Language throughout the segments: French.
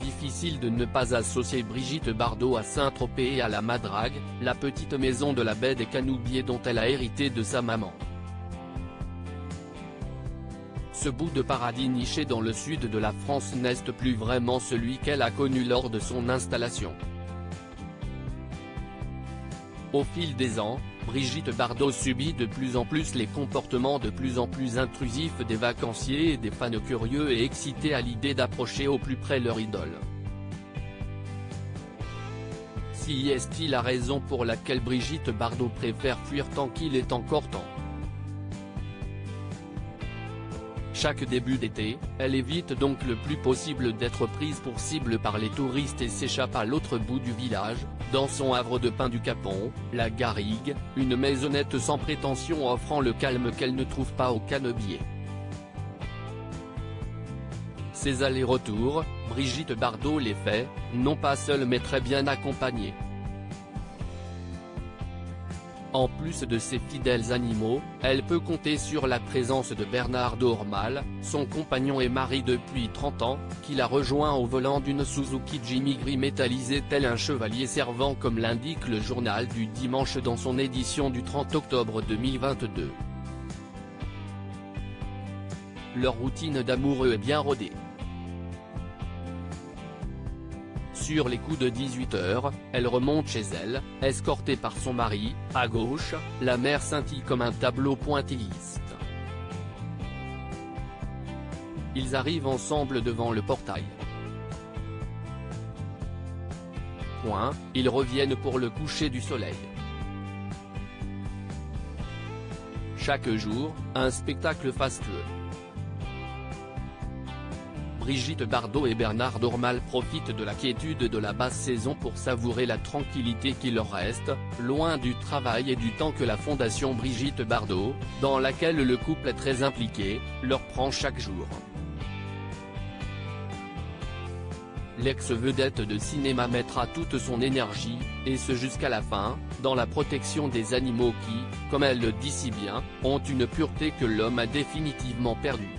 Difficile de ne pas associer Brigitte Bardot à Saint-Tropez et à la Madrague, la petite maison de la baie des Canubiers dont elle a hérité de sa maman. Ce bout de paradis niché dans le sud de la France n'est plus vraiment celui qu'elle a connu lors de son installation. Au fil des ans, Brigitte Bardot subit de plus en plus les comportements de plus en plus intrusifs des vacanciers et des fans curieux et excités à l'idée d'approcher au plus près leur idole. Si est-il la raison pour laquelle Brigitte Bardot préfère fuir tant qu'il est encore temps? Chaque début d'été, elle évite donc le plus possible d'être prise pour cible par les touristes et s'échappe à l'autre bout du village, dans son havre de pin du Capon, la Garrigue, une maisonnette sans prétention offrant le calme qu'elle ne trouve pas aux Canebiers. Ces allers-retours, Brigitte Bardot les fait, non pas seule mais très bien accompagnée. En plus de ses fidèles animaux, elle peut compter sur la présence de Bernard Dormal, son compagnon et mari depuis 30 ans, qui l'a rejoint au volant d'une Suzuki Jimmy gris métallisé tel un chevalier servant comme l'indique le journal du dimanche dans son édition du 30 octobre 2022. Leur routine d'amoureux est bien rodée. Sur les coups de 18 h, elle remonte chez elle, escortée par son mari. À gauche, la mer scintille comme un tableau pointilliste. Ils arrivent ensemble devant le portail. Ils reviennent pour le coucher du soleil. Chaque jour, un spectacle fastueux. Brigitte Bardot et Bernard Dormal profitent de la quiétude de la basse saison pour savourer la tranquillité qui leur reste, loin du travail et du temps que la fondation Brigitte Bardot, dans laquelle le couple est très impliqué, leur prend chaque jour. L'ex-vedette de cinéma mettra toute son énergie, et ce jusqu'à la fin, dans la protection des animaux qui, comme elle le dit si bien, ont une pureté que l'homme a définitivement perdue.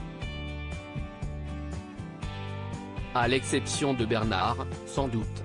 À l'exception de Bernard, sans doute.